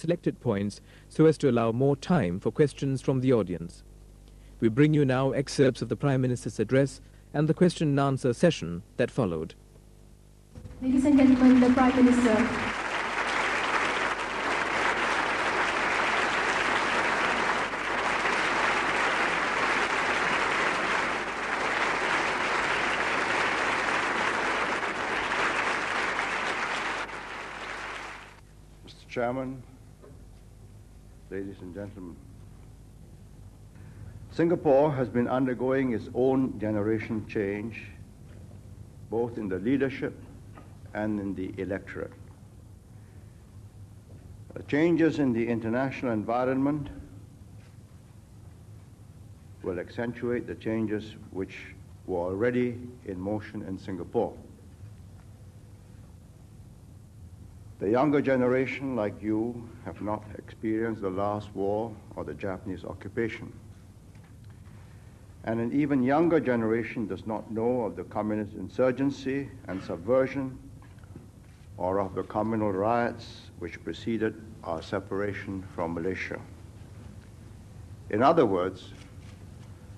selected points so as to allow more time for questions from the audience. We bring you now excerpts of the Prime Minister's address and the question and answer session that followed. Ladies and gentlemen, the Prime Minister. Mr. Chairman, ladies and gentlemen, Singapore has been undergoing its own generation change, both in the leadership and in the electorate. The changes in the international environment will accentuate the changes which were already in motion in Singapore. The younger generation, like you, have not experienced the last war or the Japanese occupation. And an even younger generation does not know of the communist insurgency and subversion or of the communal riots which preceded our separation from Malaysia. In other words,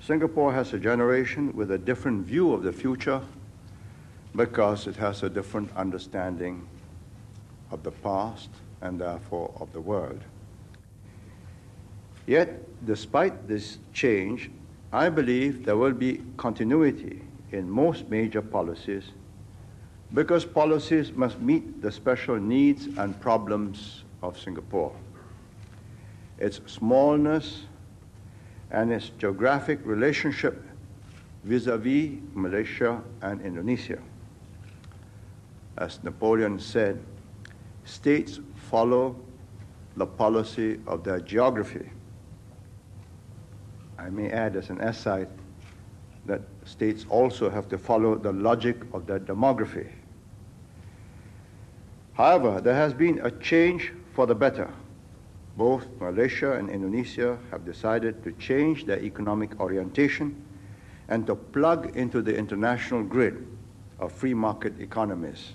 Singapore has a generation with a different view of the future because it has a different understanding of the past and therefore of the world. Yet, despite this change, I believe there will be continuity in most major policies because policies must meet the special needs and problems of Singapore. Its smallness and its geographic relationship vis-à-vis Malaysia and Indonesia. As Napoleon said, states follow the policy of their geography. I may add as an aside that states also have to follow the logic of their demography. However, there has been a change for the better. Both Malaysia and Indonesia have decided to change their economic orientation and to plug into the international grid of free market economies.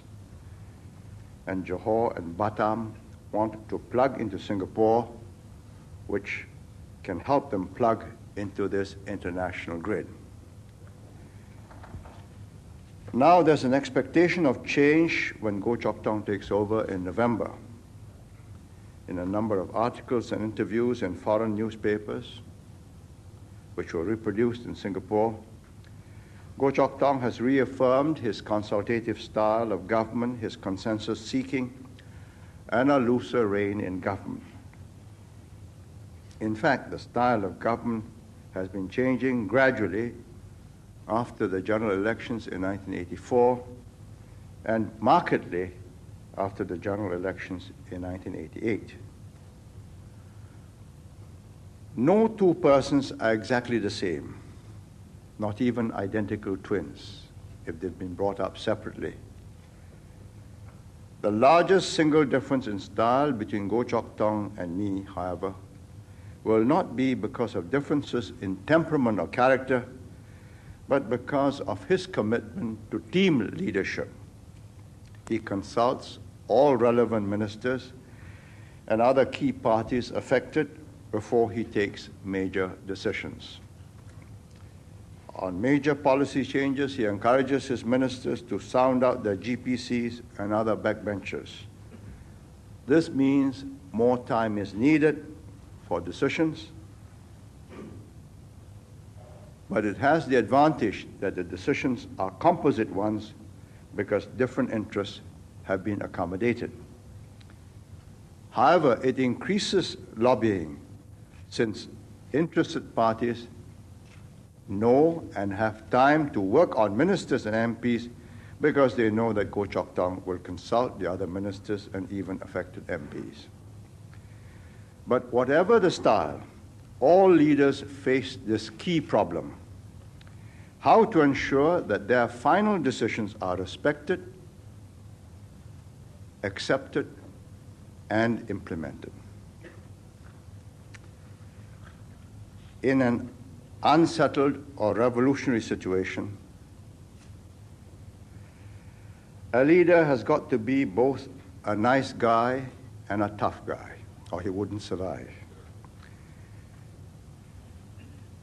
And Johor and Batam want to plug into Singapore, which can help them plug into this international grid. Now there's an expectation of change when Goh Chok Tong takes over in November. In a number of articles and interviews in foreign newspapers, which were reproduced in Singapore, Goh Chok Tong has reaffirmed his consultative style of government, his consensus seeking, and a looser rein in government. In fact, the style of government has been changing gradually after the general elections in 1984 and markedly after the general elections in 1988. No two persons are exactly the same, not even identical twins, if they've been brought up separately. The largest single difference in style between Goh Chok Tong and me, however, will not be because of differences in temperament or character, but because of his commitment to team leadership. He consults all relevant ministers and other key parties affected before he takes major decisions. On major policy changes, he encourages his ministers to sound out their GPCs and other backbenchers. This means more time is needed for decisions, but it has the advantage that the decisions are composite ones because different interests have been accommodated. However, it increases lobbying since interested parties know and have time to work on ministers and MPs because they know that Goh Chok Tong will consult the other ministers and even affected MPs. But whatever the style, all leaders face this key problem: how to ensure that their final decisions are respected, accepted, and implemented. In an unsettled or revolutionary situation, a leader has got to be both a nice guy and a tough guy, or he wouldn't survive.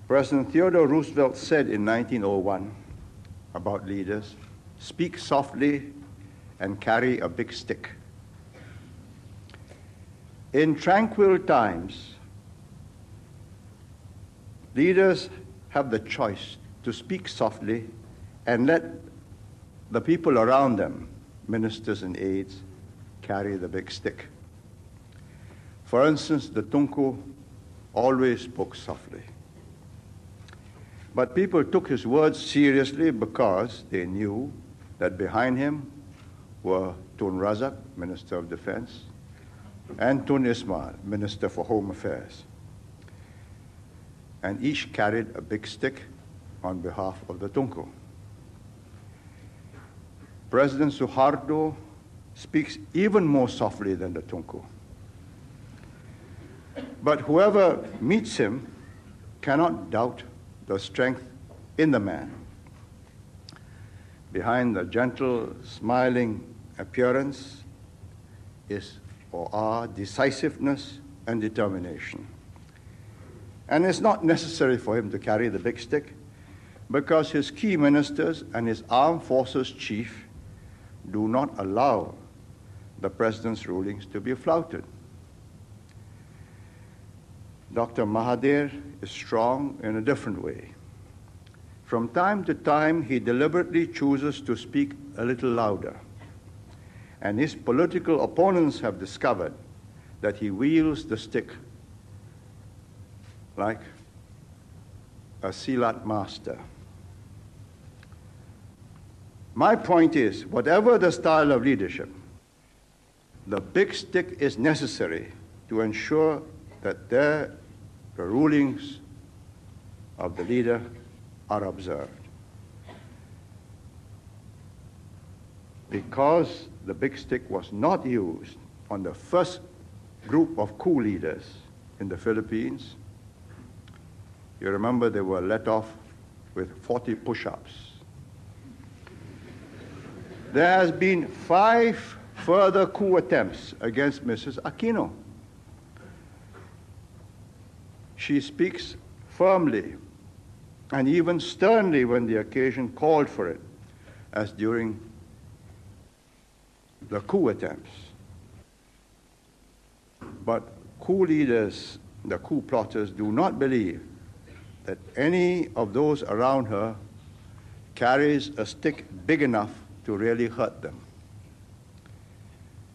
President Theodore Roosevelt said in 1901 about leaders, "Speak softly and carry a big stick." In tranquil times, leaders have the choice to speak softly and let the people around them, ministers and aides, carry the big stick. For instance, the Tunku always spoke softly. But people took his words seriously because they knew that behind him were Tun Razak, Minister of Defense, and Tun Ismail, Minister for Home Affairs. And each carried a big stick on behalf of the Tunku. President Suharto speaks even more softly than the Tunku. But whoever meets him cannot doubt the strength in the man. Behind the gentle, smiling appearance is or are decisiveness and determination. And it's not necessary for him to carry the big stick because his key ministers and his armed forces chief do not allow the president's rulings to be flouted. Dr. Mahathir is strong in a different way. From time to time, he deliberately chooses to speak a little louder. And his political opponents have discovered that he wields the stick like a Silat master. My point is, whatever the style of leadership, the big stick is necessary to ensure that the rulings of the leader are observed. Because the big stick was not used on the first group of coup leaders in the Philippines, you remember they were let off with 40 push-ups. There has been 5 further coup attempts against Mrs. Aquino. She speaks firmly and even sternly when the occasion called for it, as during the coup attempts. But coup leaders, the coup plotters, do not believe that any of those around her carries a stick big enough to really hurt them.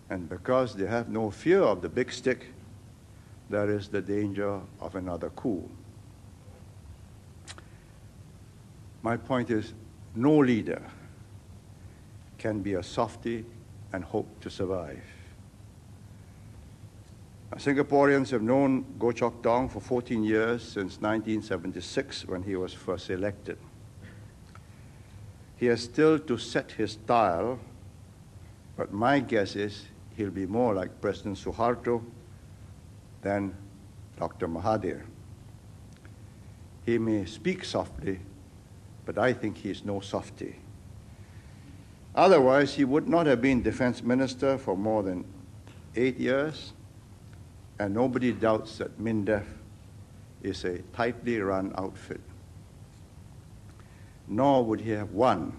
And because they have no fear of the big stick, there is the danger of another coup. My point is, no leader can be a softy and hope to survive. Singaporeans have known Goh Chok Tong for 14 years, since 1976 when he was first elected. He has still to set his style, but my guess is he'll be more like President Suharto than Dr. Mahathir. He may speak softly, but I think he is no softy. Otherwise, he would not have been defense minister for more than 8 years, and nobody doubts that MINDEF is a tightly run outfit. Nor would he have won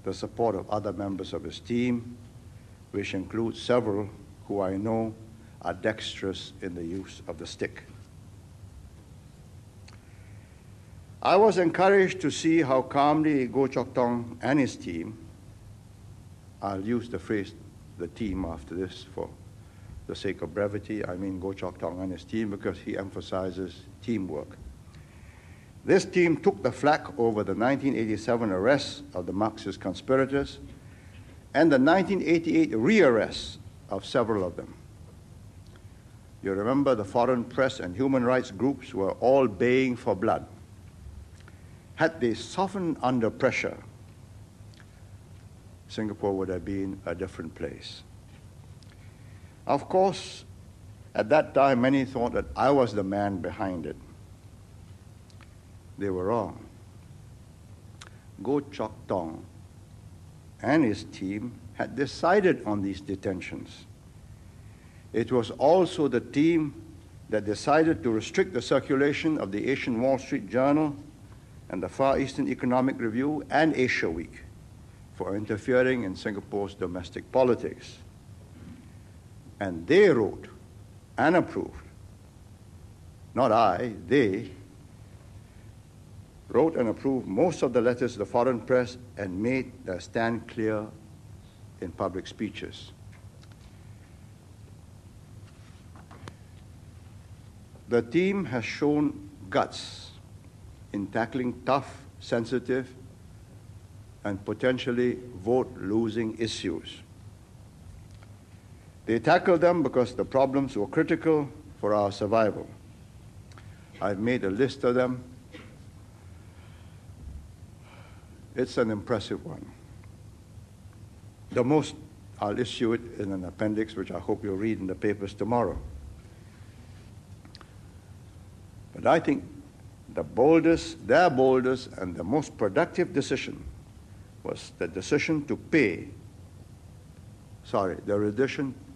the support of other members of his team, which includes several who I know are dexterous in the use of the stick. I was encouraged to see how calmly Goh Chok Tong and his team, I'll use the phrase the team after this for the sake of brevity, I mean Goh Chok Tong and his team because he emphasizes teamwork. This team took the flak over the 1987 arrests of the Marxist conspirators and the 1988 re-arrests of several of them. You remember the foreign press and human rights groups were all baying for blood. Had they softened under pressure, Singapore would have been a different place. Of course, at that time, many thought that I was the man behind it. They were wrong. Goh Chok Tong and his team had decided on these detentions. It was also the team that decided to restrict the circulation of the Asian Wall Street Journal and the Far Eastern Economic Review and Asia Week for interfering in Singapore's domestic politics. And they wrote and approved, not I, they wrote and approved most of the letters to the foreign press and made their stand clear in public speeches. The team has shown guts in tackling tough, sensitive, and potentially vote-losing issues. They tackled them because the problems were critical for our survival. I've made a list of them. It's an impressive one. The most, I'll issue it in an appendix, which I hope you'll read in the papers tomorrow. But I think their boldest and the most productive decision was the decision to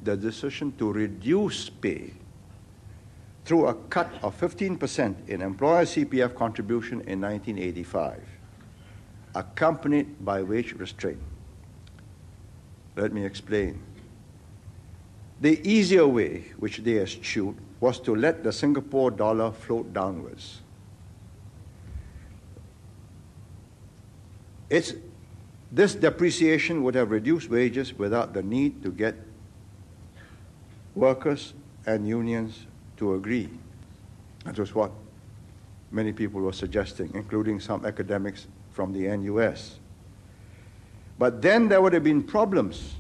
the decision to reduce pay through a cut of 15% in employer CPF contribution in 1985, accompanied by wage restraint. Let me explain. The easier way, which they eschewed, was to let the Singapore dollar float downwards. This depreciation would have reduced wages without the need to get workers and unions to agree. That was what many people were suggesting, including some academics from the NUS. But then there would have been problems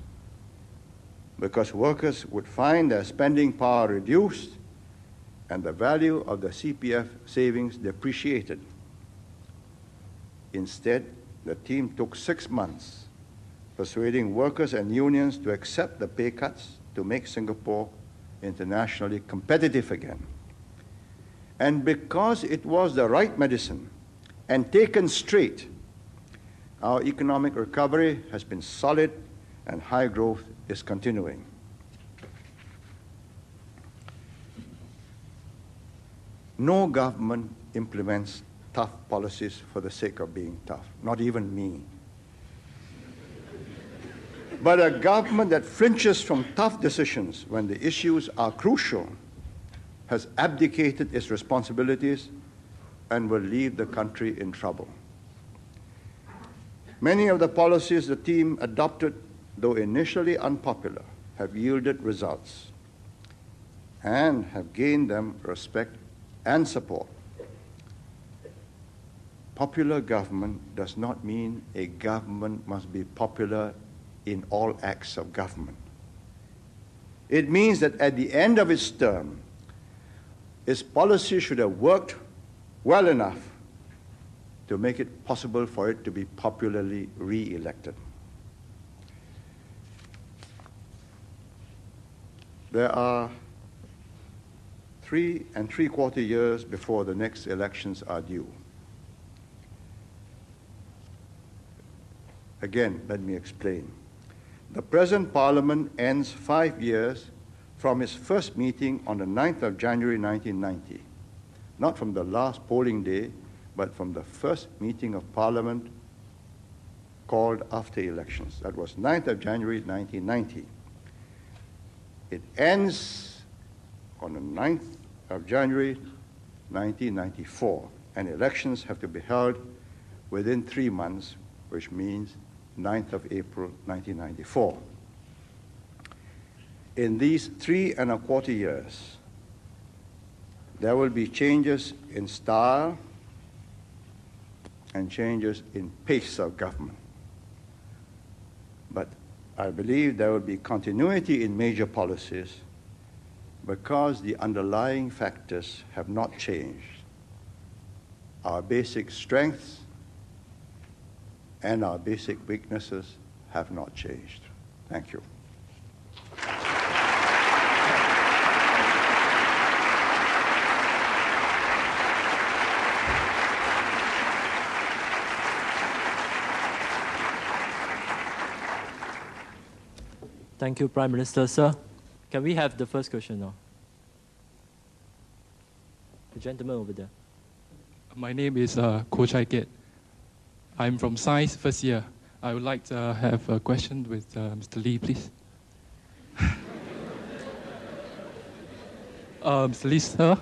because workers would find their spending power reduced and the value of the CPF savings depreciated. Instead, the team took 6 months persuading workers and unions to accept the pay cuts to make Singapore internationally competitive again. And because it was the right medicine and taken straight, our economic recovery has been solid and high growth is continuing. No government implements tough policies for the sake of being tough, not even me. But a government that flinches from tough decisions when the issues are crucial has abdicated its responsibilities and will leave the country in trouble. Many of the policies the team adopted, though initially unpopular, have yielded results and have gained them respect and support. Popular government does not mean a government must be popular in all acts of government. It means that at the end of its term, its policy should have worked well enough to make it possible for it to be popularly re-elected. There are 3 3/4 years before the next elections are due. Again, let me explain. The present Parliament ends 5 years from its first meeting on the 9th of January 1990, not from the last polling day, but from the first meeting of Parliament called after elections. That was 9th of January 1990. It ends on the 9th of January 1994, and elections have to be held within 3 months, which means 9th of April 1994. In these 3 1/4 years, there will be changes in style and changes in pace of government. But I believe there will be continuity in major policies because the underlying factors have not changed. Our basic strengths and our basic weaknesses have not changed. Thank you. Thank you, Prime Minister, sir. Can we have the first question now? The gentleman over there. My name is Ko Chai Kiet. I'm from Science first year. I would like to have a question with Mr. Lee, please. Mr. Lee, sir,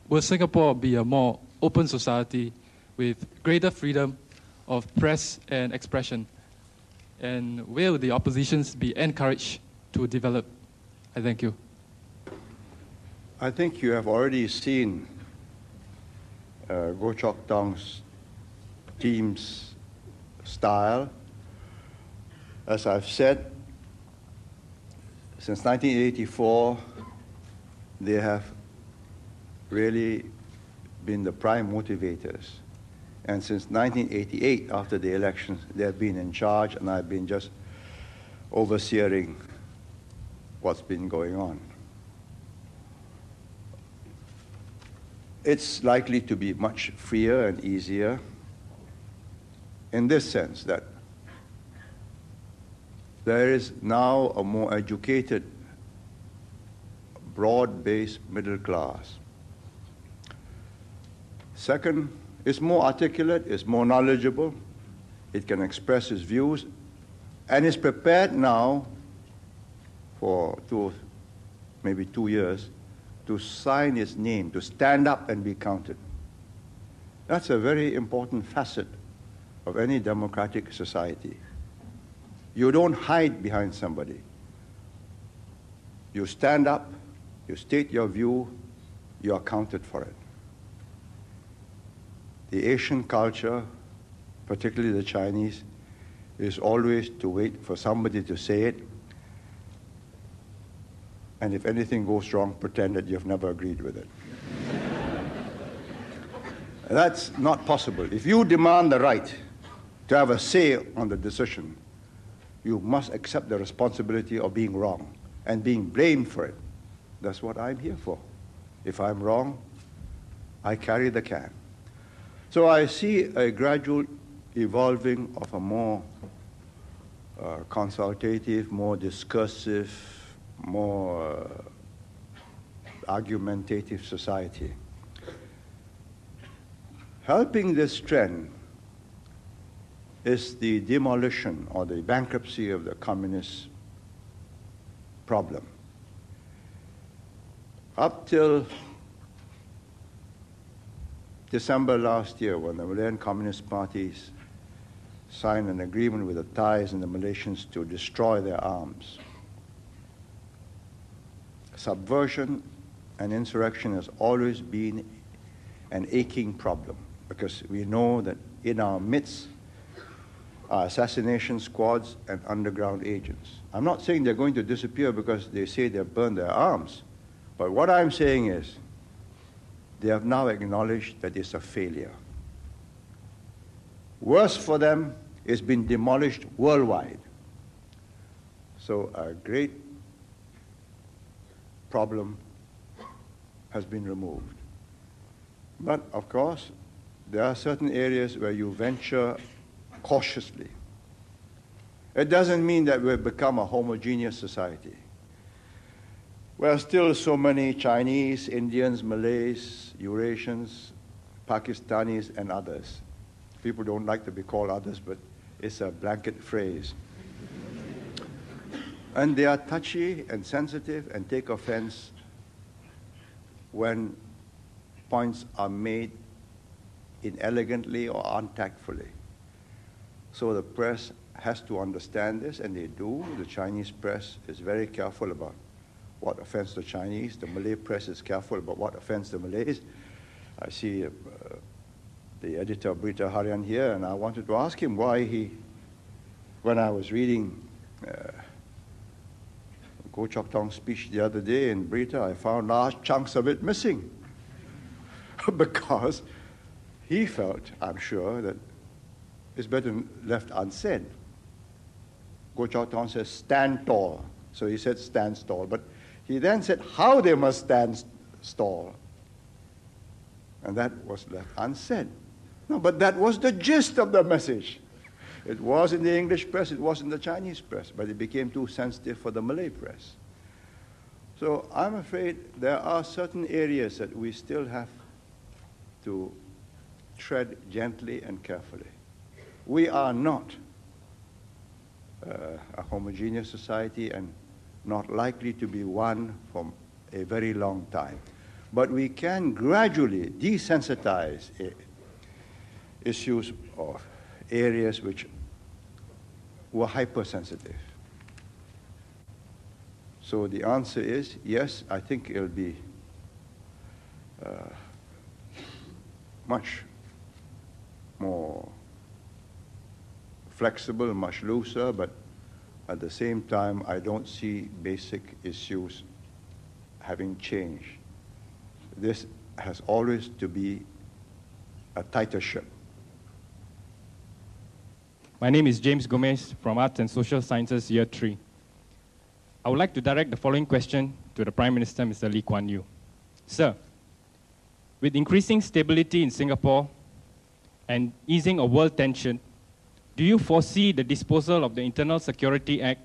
will Singapore be a more open society with greater freedom of press and expression? And will the oppositions be encouraged to develop? I thank you. I think you have already seen Goh Chok Tong's team's style. As I've said, since 1984, they have really been the prime motivators. And since 1988, after the elections, they have been in charge, and I've been just overseeing what's been going on. It's likely to be much freer and easier in this sense that there is now a more educated, broad-based middle class. Second, it's more articulate, it's more knowledgeable, it can express its views, and is prepared now for maybe 2 years to sign its name, to stand up and be counted. That's a very important facet of any democratic society. You don't hide behind somebody. You stand up, you state your view, you are counted for it. The Asian culture, particularly the Chinese, is always to wait for somebody to say it, and if anything goes wrong, pretend that you've never agreed with it. That's not possible. If you demand the right to have a say on the decision, you must accept the responsibility of being wrong and being blamed for it. That's what I'm here for. If I'm wrong, I carry the can. So I see a gradual evolving of a more consultative, more discursive, more argumentative society. Helping this trend is the demolition or the bankruptcy of the communist problem. Up till December last year, when the Malayan Communist parties signed an agreement with the Thais and the Malaysians to destroy their arms, subversion and insurrection has always been an aching problem, because we know that in our midst are assassination squads and underground agents. I'm not saying they're going to disappear because they say they've burned their arms, but what I'm saying is they have now acknowledged that it's a failure. Worse for them, it's been demolished worldwide. So a great problem has been removed. But of course, there are certain areas where you venture cautiously. It doesn't mean that we've become a homogeneous society. There are still so many Chinese, Indians, Malays, Eurasians, Pakistanis, and others. People don't like to be called others, but it's a blanket phrase. And they are touchy and sensitive and take offense when points are made inelegantly or untactfully. So the press has to understand this, and they do. The Chinese press is very careful about what offends the Chinese. The Malay press is careful about what offends the Malays. I see the editor of Berita Harian here, and I wanted to ask him why when I was reading Goh Chok Tong's speech the other day in Berita, I found large chunks of it missing. Because he felt, I'm sure, that it's better left unsaid. Goh Chok Tong says, stand tall. So he said, stand tall. But he then said how they must stand tall. And that was left unsaid. No, but that was the gist of the message. It was in the English press, it was in the Chinese press, but it became too sensitive for the Malay press. So I'm afraid there are certain areas that we still have to tread gently and carefully. We are not a homogeneous society and not likely to be one for a very long time. But we can gradually desensitize issues or areas which were hypersensitive. So the answer is yes, I think it'll be much more flexible, much looser, but at the same time, I don't see basic issues having changed. This has always to be a tighter ship. My name is James Gomez from Arts and Social Sciences, Year 3. I would like to direct the following question to the Prime Minister, Mr. Lee Kuan Yew. Sir, with increasing stability in Singapore and easing of world tension, do you foresee the disposal of the Internal Security Act,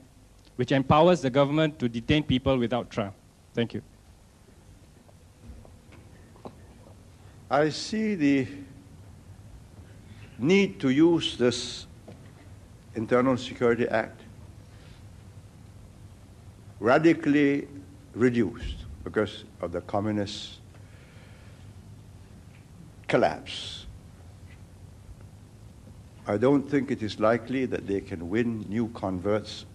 which empowers the government to detain people without trial? Thank you. I see the need to use this Internal Security Act radically reduced because of the communist collapse. I don't think it is likely that they can win new converts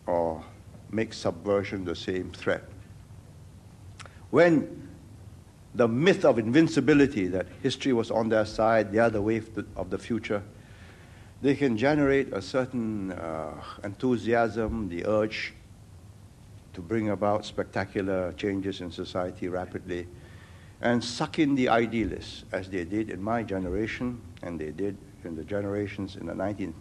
or make subversion the same threat. When the myth of invincibility, that history was on their side, they are the wave of the future, they can generate a certain enthusiasm, the urge to bring about spectacular changes in society rapidly, and suck in the idealists, as they did in my generation, and they did in the generations in the 1950s,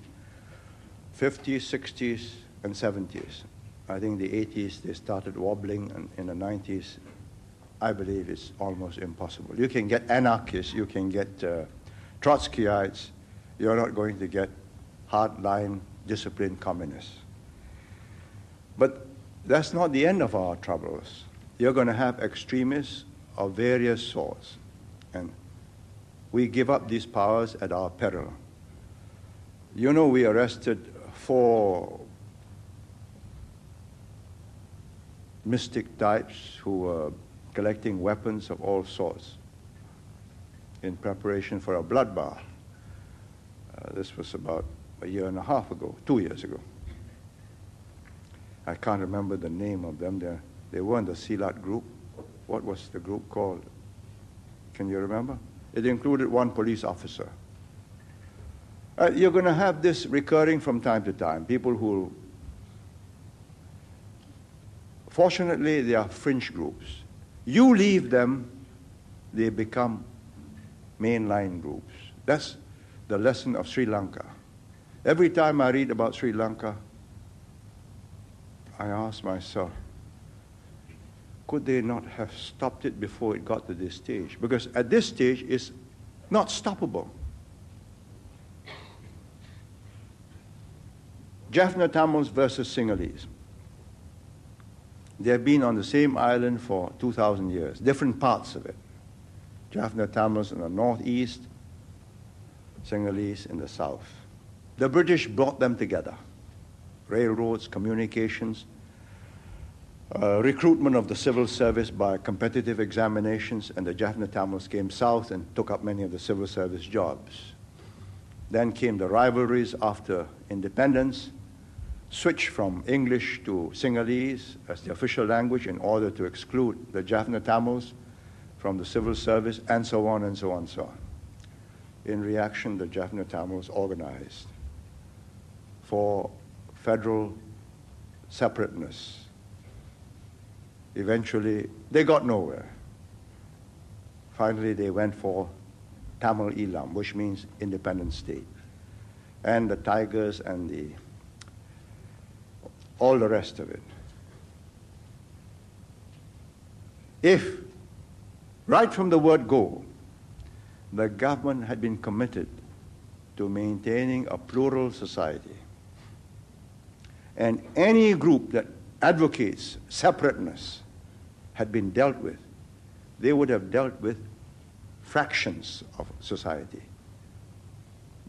60s, and 70s. I think the 80s, they started wobbling, and in the 90s, I believe it's almost impossible. You can get anarchists, you can get Trotskyites, you're not going to get hardline, disciplined communists. But that's not the end of our troubles. You're going to have extremists of various sorts, and we give up these powers at our peril. You know, we arrested 4 mystic types who were collecting weapons of all sorts in preparation for a bloodbath. This was about a year and a half ago, 2 years ago. I can't remember the name of them. They weren't the Silat group. What was the group called? Can you remember? It included 1 police officer. You're going to have this recurring from time to time. People who, fortunately, they are fringe groups. You leave them, they become mainline groups. That's the lesson of Sri Lanka. Every time I read about Sri Lanka, I ask myself, could they not have stopped it before it got to this stage? Because at this stage, it's not stoppable. Jaffna Tamils versus Sinhalese. They have been on the same island for 2,000 years, different parts of it. Jaffna Tamils in the northeast, Sinhalese in the south. The British brought them together. Railroads, communications, recruitment of the civil service by competitive examinations, and the Jaffna Tamils came south and took up many of the civil service jobs. Then came the rivalries after independence, switched from English to Sinhalese as the official language in order to exclude the Jaffna Tamils from the civil service, and so on and so on and so on. In reaction, the Jaffna Tamils organized for federal separateness. Eventually, they got nowhere. Finally, they went for Tamil Eelam, which means independent state. And the Tigers and all the rest of it. If, right from the word go, the government had been committed to maintaining a plural society, and any group that advocates separateness had been dealt with, they would have dealt with fractions of society.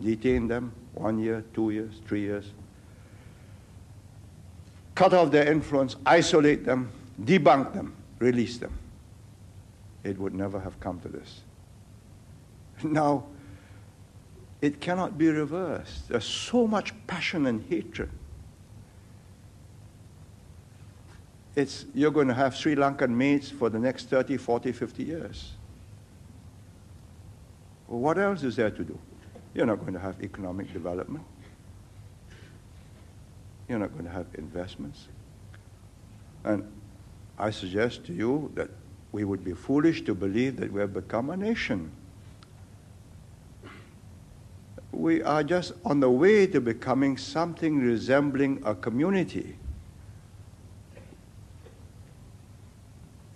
Detain them 1 year, 2 years, 3 years. Cut off their influence, isolate them, debunk them, release them. It would never have come to this. Now, it cannot be reversed. There's so much passion and hatred. You're going to have Sri Lankan maids for the next 30, 40, 50 years. Well, what else is there to do? You're not going to have economic development. You're not going to have investments. And I suggest to you that we would be foolish to believe that we have become a nation. We are just on the way to becoming something resembling a community.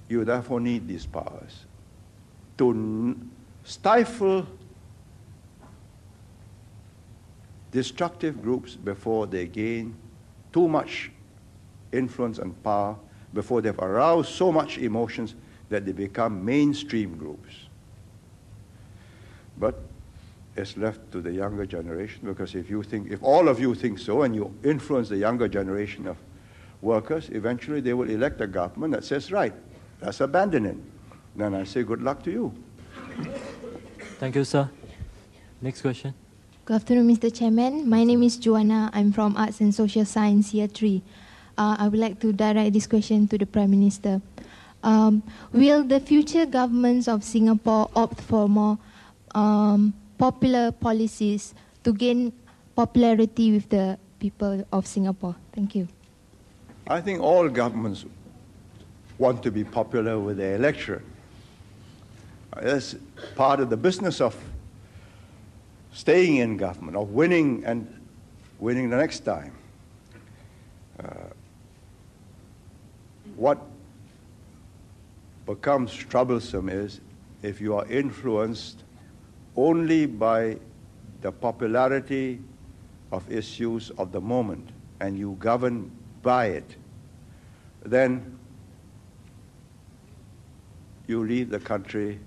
You therefore need these powers to stifle destructive groups before they gain too much influence and power, before they've aroused so much emotions that they become mainstream groups. But it's left to the younger generation, because if all of you think so and you influence the younger generation of workers, eventually they will elect a government that says, right, let's abandon it. Then I say good luck to you. Thank you, sir. Next question. Good afternoon, Mr. Chairman. My name is Joanna. I'm from Arts and Social Science, Year 3. I would like to direct this question to the Prime Minister. Will the future governments of Singapore opt for more popular policies to gain popularity with the people of Singapore? Thank you. I think all governments want to be popular with their electorate. That's part of the business of staying in government, of winning and winning the next time. What becomes troublesome is if you are influenced only by the popularity of issues of the moment and you govern by it, then you leave the country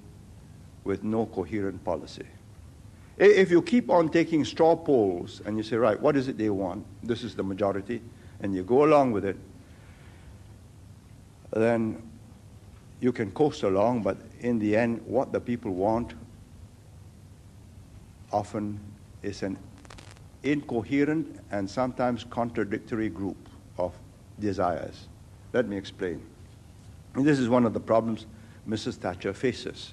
with no coherent policy. If you keep on taking straw polls and you say, right, what is it they want? This is the majority, and you go along with it, then you can coast along, but in the end, what the people want often is an incoherent and sometimes contradictory group of desires. Let me explain. And this is one of the problems Mrs. Thatcher faces.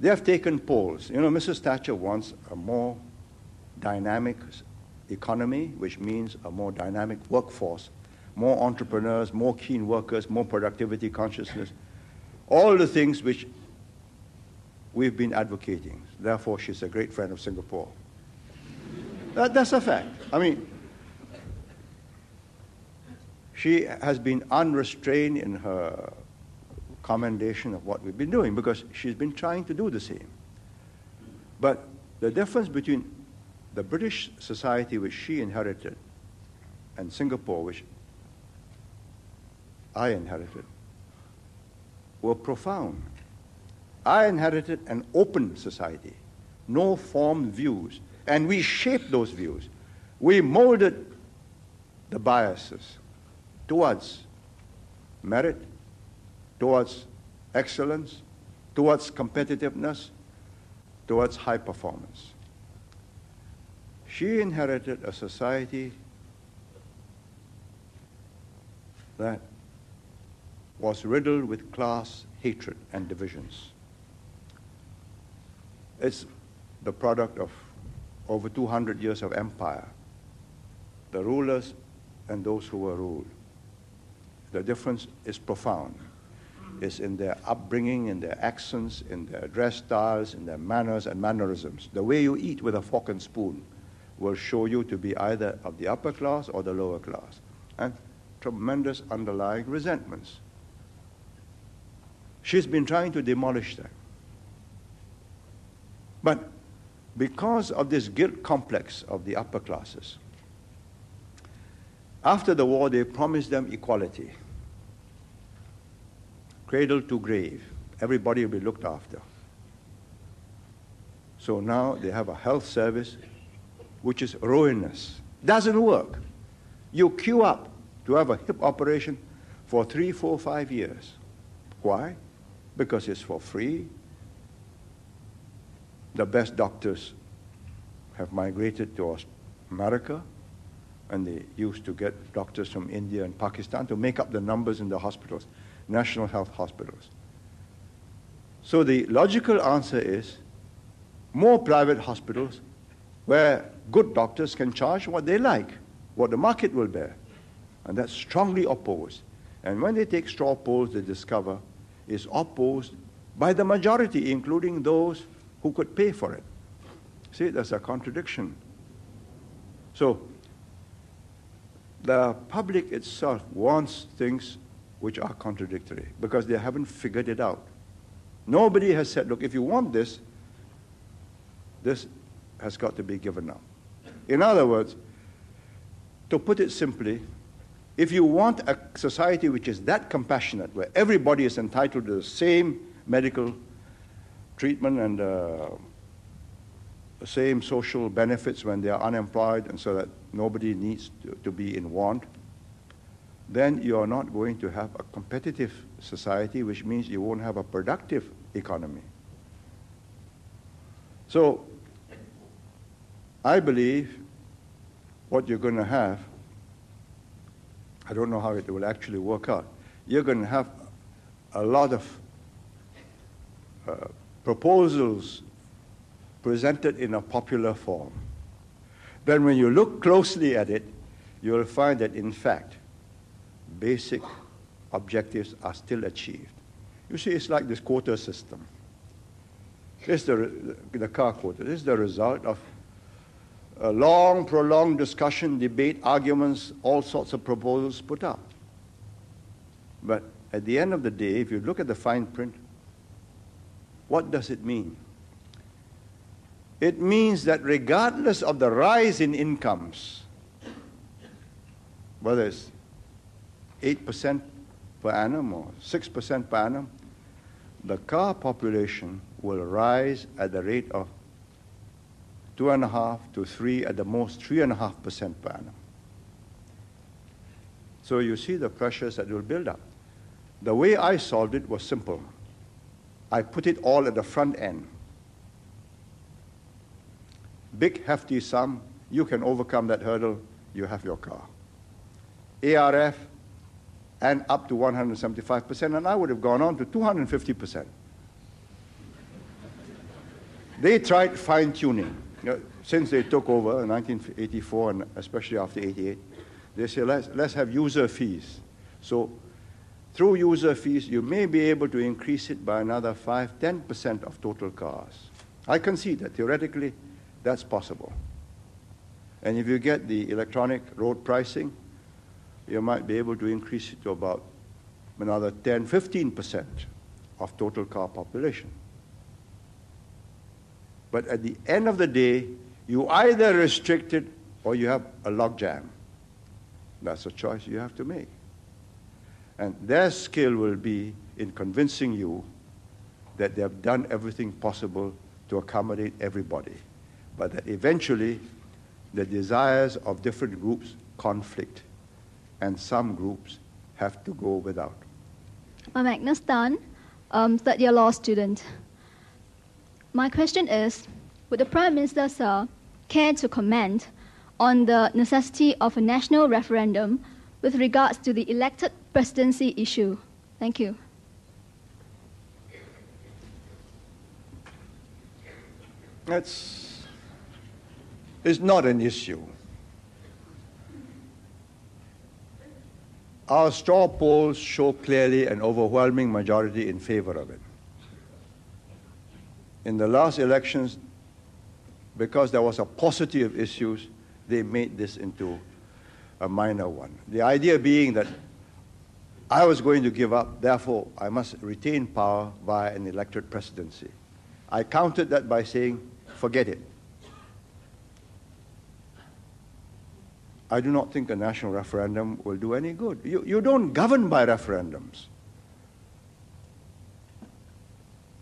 They have taken polls. You know, Mrs. Thatcher wants a more dynamic economy, which means a more dynamic workforce, more entrepreneurs, more keen workers, more productivity consciousness, all the things which we've been advocating. Therefore, she's a great friend of Singapore. That's a fact. I mean, she has been unrestrained in her commendation of what we've been doing because she's been trying to do the same. But the difference between the British society which she inherited and Singapore, which I inherited, were profound. I inherited an open society, no formed views, and we shaped those views. We molded the biases towards merit, towards excellence, towards competitiveness, towards high performance. She inherited a society that was riddled with class hatred and divisions. It's the product of over 200 years of empire, the rulers and those who were ruled. The difference is profound. It's in their upbringing, in their accents, in their dress styles, in their manners and mannerisms. The way you eat with a fork and spoon will show you to be either of the upper class or the lower class. And tremendous underlying resentments. She's been trying to demolish that. But because of this guilt complex of the upper classes, after the war they promised them equality, cradle to grave. Everybody will be looked after. So now they have a health service which is ruinous. Doesn't work. You queue up to have a hip operation for 3, 4, 5 years. Why? Because it's for free. The best doctors have migrated to America, and they used to get doctors from India and Pakistan to make up the numbers in the hospitals, national health hospitals. So the logical answer is more private hospitals where good doctors can charge what they like, what the market will bear. And that's strongly opposed. And when they take straw polls, they discover it's opposed by the majority, including those who could pay for it. See, there's a contradiction. So the public itself wants things which are contradictory because they haven't figured it out. Nobody has said, look, if you want this, this has got to be given up. In other words, to put it simply, if you want a society which is that compassionate, where everybody is entitled to the same medical treatment and the same social benefits when they are unemployed, and so that nobody needs to be in want, then you are not going to have a competitive society, which means you won't have a productive economy. So I believe what you're going to have, I don't know how it will actually work out. You're going to have a lot of proposals presented in a popular form. Then when you look closely at it, you'll find that, in fact, basic objectives are still achieved. You see, it's like this quota system. This is the car quota. This is the result of a long, prolonged discussion, debate, arguments, all sorts of proposals put up. But at the end of the day, if you look at the fine print, what does it mean? It means that regardless of the rise in incomes, whether it's 8% per annum or 6% per annum, the car population will rise at the rate of 2.5 to 3, at the most 3.5% per annum. So you see the pressures that will build up. The way I solved it was simple. I put it all at the front end. Big, hefty sum, you can overcome that hurdle, you have your car. ARF, and up to 175%, and I would have gone on to 250%. They tried fine-tuning. You know, since they took over in 1984, and especially after 88, they say, let's have user fees. So through user fees, you may be able to increase it by another 5–10% of total cars. I concede that theoretically, that's possible. And if you get the electronic road pricing, you might be able to increase it to about another 10–15% of total car population. But at the end of the day, you either restrict it or you have a logjam. That's a choice you have to make. And their skill will be in convincing you that they have done everything possible to accommodate everybody, but that eventually the desires of different groups conflict, and some groups have to go without. I'm Agnes Tan, third-year law student. My question is, would the Prime Minister, sir, care to comment on the necessity of a national referendum with regards to the elected presidency issue? Thank you. It's not an issue. Our straw polls show clearly an overwhelming majority in favor of it. In the last elections, because there was a paucity of issues, they made this into a minor one. The idea being that I was going to give up, therefore I must retain power via an elected presidency. I countered that by saying, forget it. I do not think a national referendum will do any good. You don't govern by referendums.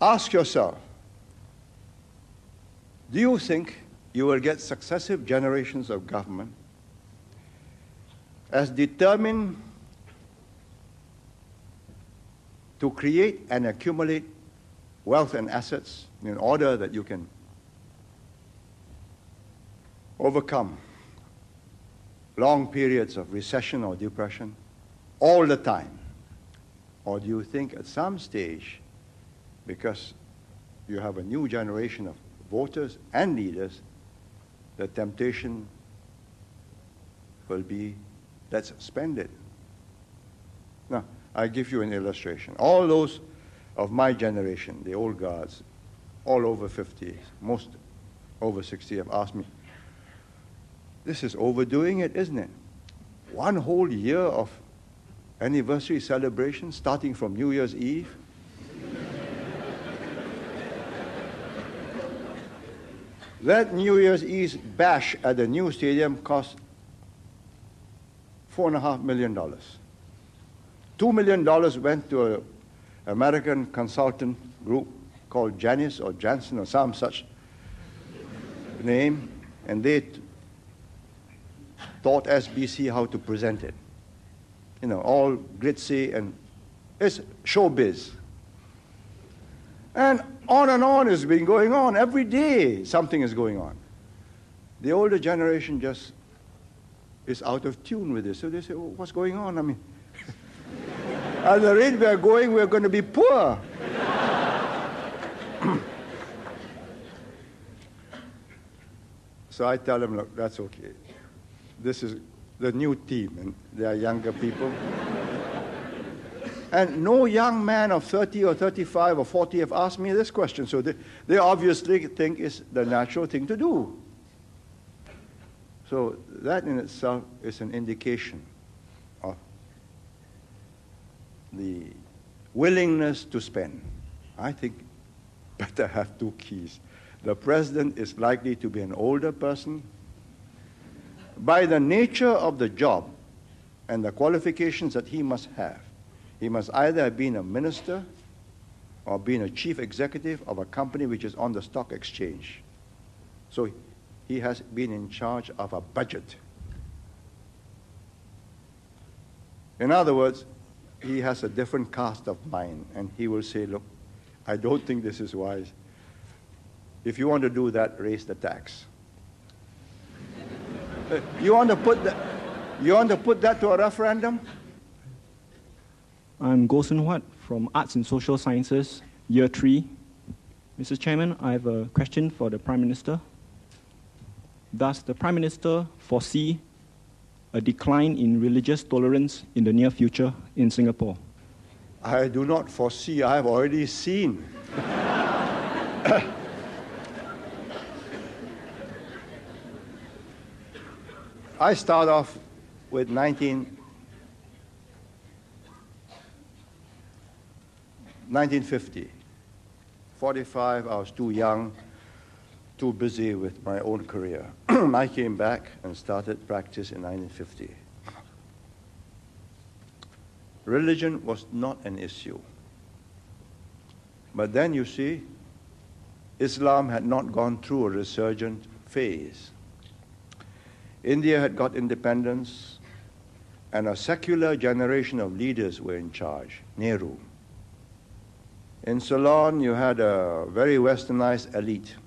ask yourself, do you think you will get successive generations of government as determined to create and accumulate wealth and assets in order that you can overcome long periods of recession or depression all the time? Or do you think at some stage, because you have a new generation of voters and leaders, the temptation will be, let's spend it? Now, I'll give you an illustration. All those of my generation, the old guards, all over 50, most over 60, have asked me, this is overdoing it, isn't it? One whole year of anniversary celebration starting from New Year's Eve. That New Year's Eve bash at the new stadium cost $4.5 million. $2 million went to an American consultant group called Janus or Jansen or some such name, and they taught SBC how to present it. You know, all glitzy, and it's showbiz. And on has been going on. Every day something is going on. The older generation just is out of tune with this. So they say, oh, what's going on? I mean, at the rate we are going, we're going to be poor. So I tell them, look, that's okay. This is the new team, and they are younger people. And no young man of 30 or 35 or 40 have asked me this question, so they obviously think it's the natural thing to do. So that in itself is an indication of the willingness to spend. I think better have two keys. The president is likely to be an older person. By the nature of the job and the qualifications that he must have, he must either have been a minister or been a chief executive of a company which is on the stock exchange. So he has been in charge of a budget. In other words, he has a different cast of mind, and he will say, look, I don't think this is wise. If you want to do that, raise the tax. You want to put that to a referendum? I'm Goh Sun Huat from Arts and Social Sciences, Year 3. Mr. Chairman, I have a question for the Prime Minister. Does the Prime Minister foresee a decline in religious tolerance in the near future in Singapore? I do not foresee. I have already seen. I start off with 1950. 45, I was too young, too busy with my own career. I came back and started practice in 1950. Religion was not an issue. But then, you see, Islam had not gone through a resurgent phase. India had got independence, and a secular generation of leaders were in charge, Nehru. In Ceylon, you had a very westernized elite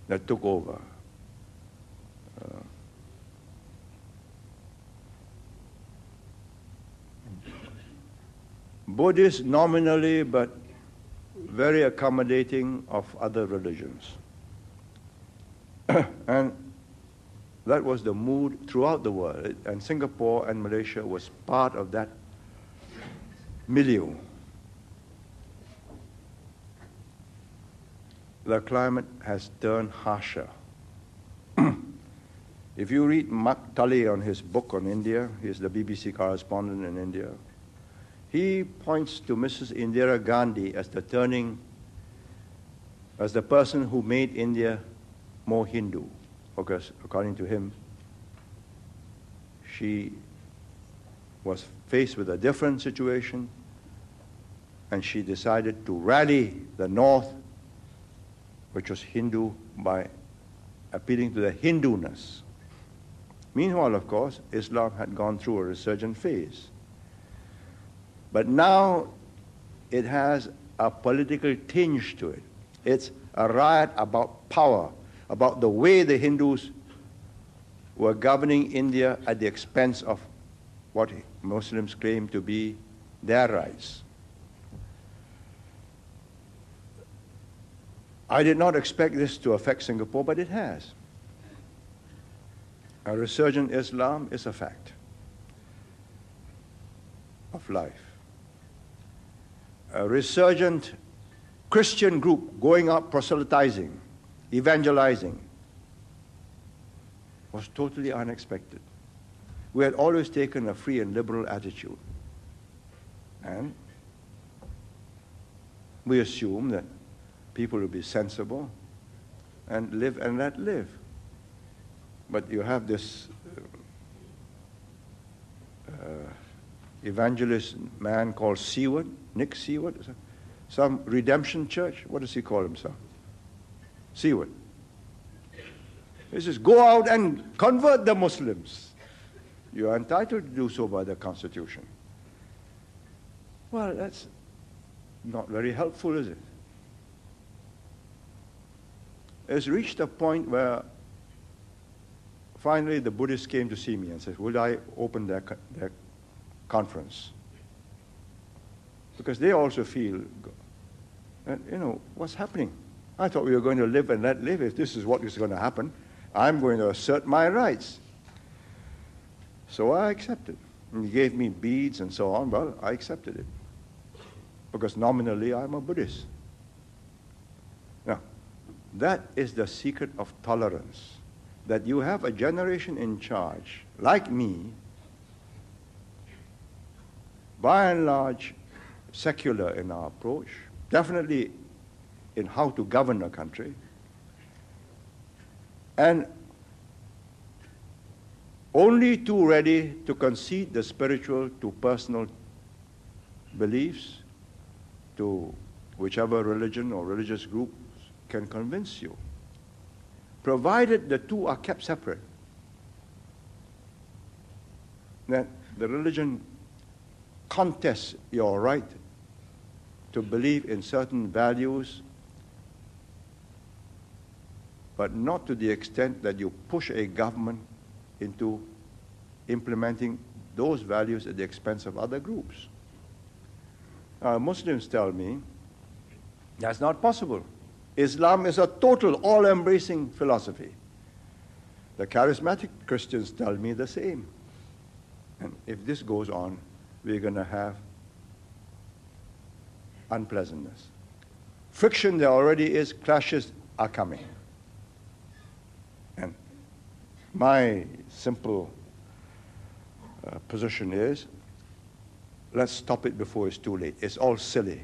that took over. Buddhist nominally, but very accommodating of other religions. And that was the mood throughout the world, and Singapore and Malaysia was part of that milieu. The climate has turned harsher. If you read Mark Tully on his book on India, he's the BBC correspondent in India, he points to Mrs. Indira Gandhi as the person who made India more Hindu. Because according to him, she was faced with a different situation, and she decided to rally the North, which was Hindu, by appealing to the Hindu-ness. Meanwhile, of course, Islam had gone through a resurgent phase. But now it has a political tinge to it. It's a riot about power, about the way the Hindus were governing India at the expense of what Muslims claim to be their rights. I did not expect this to affect Singapore, but it has. A resurgent Islam is a fact of life. A resurgent Christian group going out proselytizing, evangelizing, was totally unexpected. We had always taken a free and liberal attitude. And we assume that people will be sensible and live and let live. But you have this evangelist man called Seward, Nick Seward, some redemption church. What does he call himself? Seward. He says, go out and convert the Muslims. You are entitled to do so by the Constitution. Well, that's not very helpful, is it? It's reached a point where finally the Buddhists came to see me and said, would I open their conference? Because they also feel, what's happening? I thought we were going to live and let live. If this is what is going to happen, I'm going to assert my rights. So I accepted. And he gave me beads and so on. Well, I accepted it. Because nominally I'm a Buddhist. Now, that is the secret of tolerance. That you have a generation in charge, like me, by and large, secular in our approach, definitely in how to govern a country, and only too ready to concede the spiritual to personal beliefs, to whichever religion or religious group can convince you, provided the two are kept separate. That the religion contests your right to believe in certain values, but not to the extent that you push a government into implementing those values at the expense of other groups. Muslims tell me that's not possible. Islam is a total, all-embracing philosophy. The charismatic Christians tell me the same. And if this goes on, we're going to have unpleasantness. Friction there already is, clashes are coming. And my simple position is, let's stop it before it's too late. It's all silly.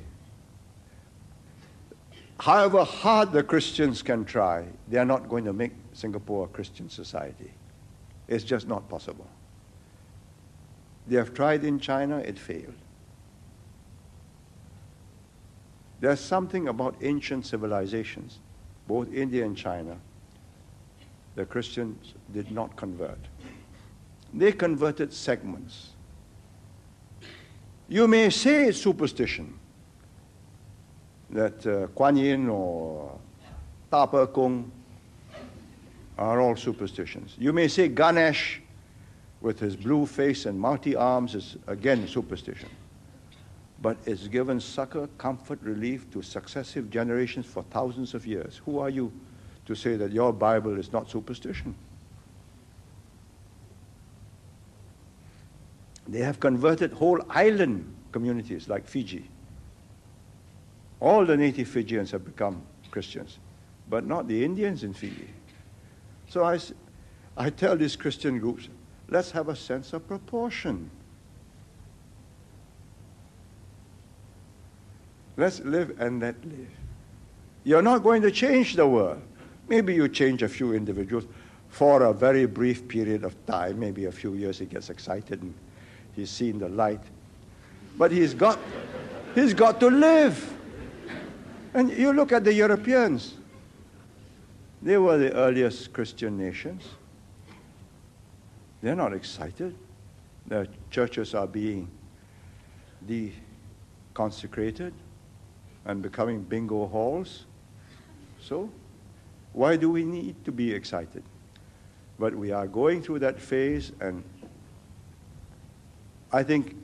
However hard the Christians can try, they are not going to make Singapore a Christian society. It's just not possible. They have tried in China, it failed. There's something about ancient civilizations, both India and China, the Christians did not convert. They converted segments. You may say it's superstition, that Kuan Yin or Tapa Kung are all superstitions. You may say Ganesh, with his blue face and mighty arms, is again superstition. But it's given succor, comfort, relief to successive generations for thousands of years. Who are you to say that your Bible is not superstition? They have converted whole island communities like Fiji. All the native Fijians have become Christians, but not the Indians in Fiji. So I tell these Christian groups, let's have a sense of proportion. Let's live and let live. You're not going to change the world. Maybe you change a few individuals for a very brief period of time, maybe a few years he gets excited and he's seen the light. But he's got He's got to live. And you look at the Europeans. They were the earliest Christian nations. They're not excited. Their churches are being deconsecrated and becoming bingo halls. So, why do we need to be excited? But we are going through that phase, and I think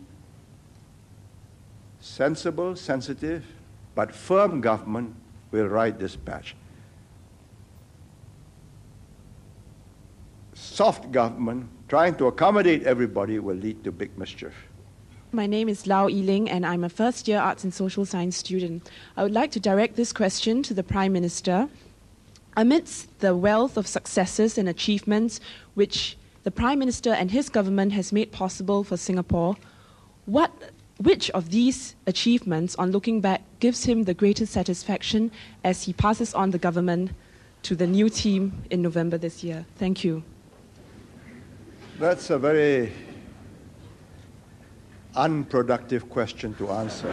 sensible, sensitive, but firm government will ride this patch. Soft government, trying to accommodate everybody, will lead to big mischief. My name is Lau Yiling, and I'm a first-year Arts and Social Science student. I would like to direct this question to the Prime Minister. Amidst the wealth of successes and achievements which the Prime Minister and his government has made possible for Singapore, which of these achievements, on looking back, gives him the greatest satisfaction as he passes on the government to the new team in November this year? Thank you. That's a very unproductive question to answer.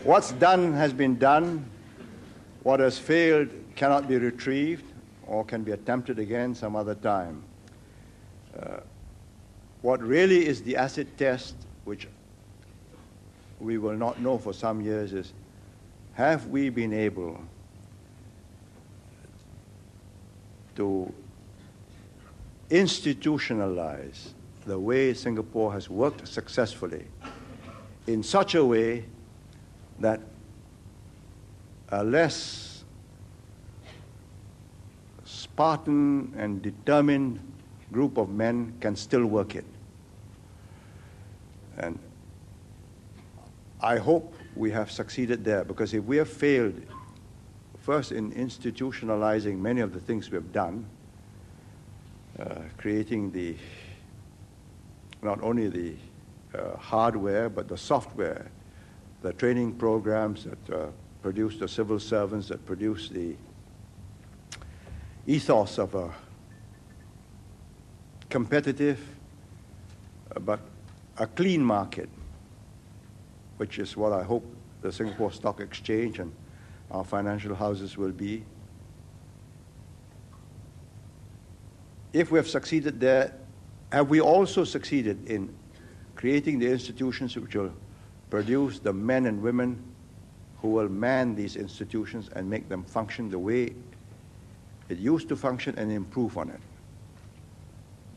What's done has been done. What has failed cannot be retrieved or can be attempted again some other time. What really is the acid test, which we will not know for some years, is have we been able to institutionalize the way Singapore has worked successfully in such a way that a less Spartan and determined group of men can still work it. And I hope we have succeeded there, because if we have failed first in institutionalizing many of the things we have done, creating not only the hardware but the software, the training programs that produce the civil servants, that produce the ethos of a competitive but a clean market, which is what I hope the Singapore Stock Exchange and our financial houses will be. If we have succeeded there, have we also succeeded in creating the institutions which will produce the men and women who will man these institutions and make them function the way it used to function and improve on it?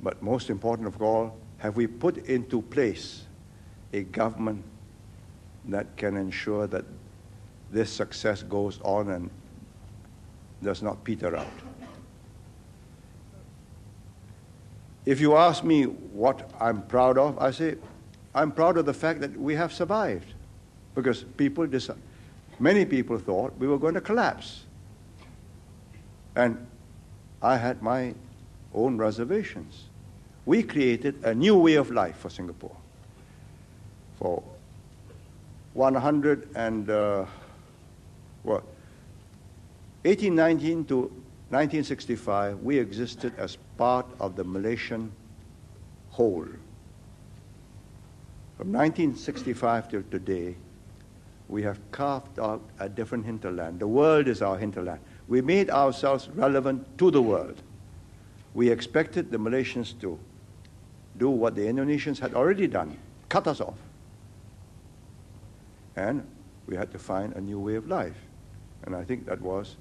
But most important of all, have we put into place a government that can ensure that this success goes on and does not peter out? If you ask me what I'm proud of, I say I'm proud of the fact that we have survived, because many people thought we were going to collapse. And I had my own reservations. We created a new way of life for Singapore. For 1819 to 1965, we existed as part of the Malaysian whole. From 1965 till today, we have carved out a different hinterland. The world is our hinterland. We made ourselves relevant to the world. We expected the Malaysians to do what the Indonesians had already done, cut us off. And we had to find a new way of life. And I think that was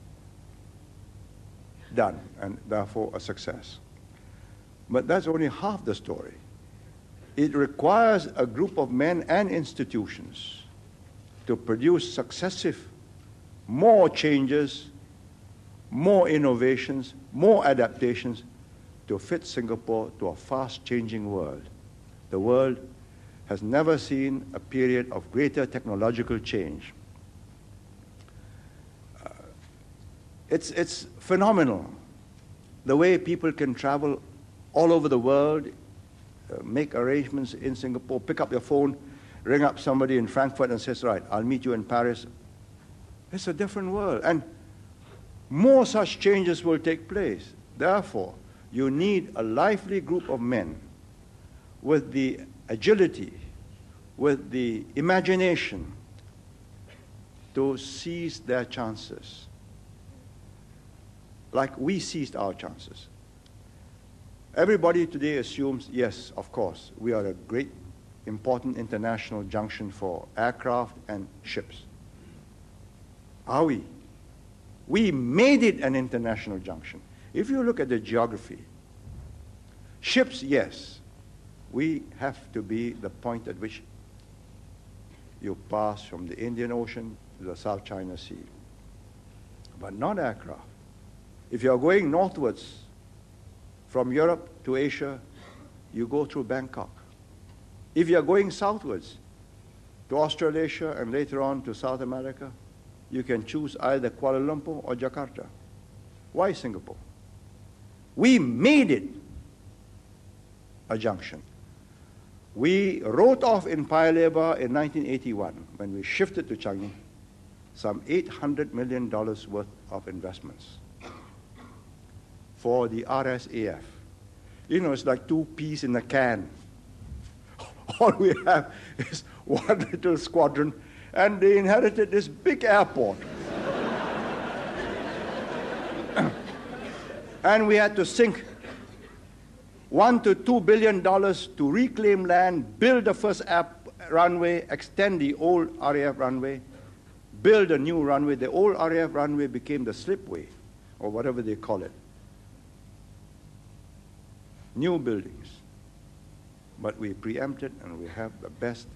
done, and therefore a success. But that's only half the story. It requires a group of men and institutions to produce successive, more changes, more innovations, more adaptations to fit Singapore to a fast-changing world. The world has never seen a period of greater technological change. It's phenomenal, the way people can travel all over the world, make arrangements in Singapore, pick up your phone, ring up somebody in Frankfurt and says, right, I'll meet you in Paris. It's a different world. And more such changes will take place. Therefore, you need a lively group of men with the agility, with the imagination to seize their chances, like we seized our chances. Everybody today assumes, yes, of course, we are a great, important international junction for aircraft and ships. Are we? We made it an international junction. If you look at the geography, ships, yes, we have to be the point at which you pass from the Indian Ocean to the South China Sea, but not aircraft. If you're going northwards from Europe to Asia, you go through Bangkok. If you're going southwards to Australasia and later on to South America, you can choose either Kuala Lumpur or Jakarta. Why Singapore? We made it a junction. We wrote off in Paya Lebar in 1981, when we shifted to Changi, some $800 million worth of investments for the RSAF. You know, it's like two peas in a can. All we have is one little squadron, and they inherited this big airport. And we had to sink $1 to $2 billion to reclaim land, build the first runway, extend the old RAF runway, build a new runway. The old RAF runway became the slipway, or whatever they call it. New buildings. But we preempted, and we have the best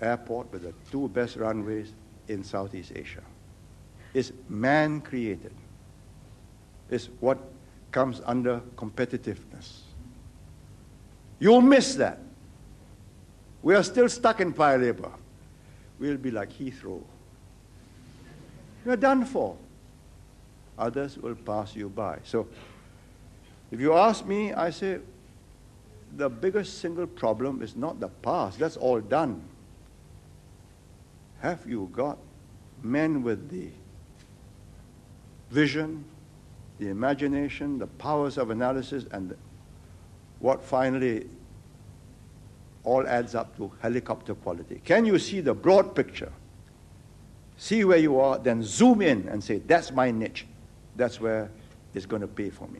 airport with the two best runways in Southeast Asia. It's man-created. It's what comes under competitiveness. You'll miss that. We are still stuck in Paya Lebar. We'll be like Heathrow. You're done for. Others will pass you by. So, if you ask me, I say, the biggest single problem is not the past. That's all done. Have you got men with the vision, the imagination, the powers of analysis, and what finally all adds up to helicopter quality? Can you see the broad picture? See where you are, then zoom in and say, that's my niche. That's where it's going to pay for me.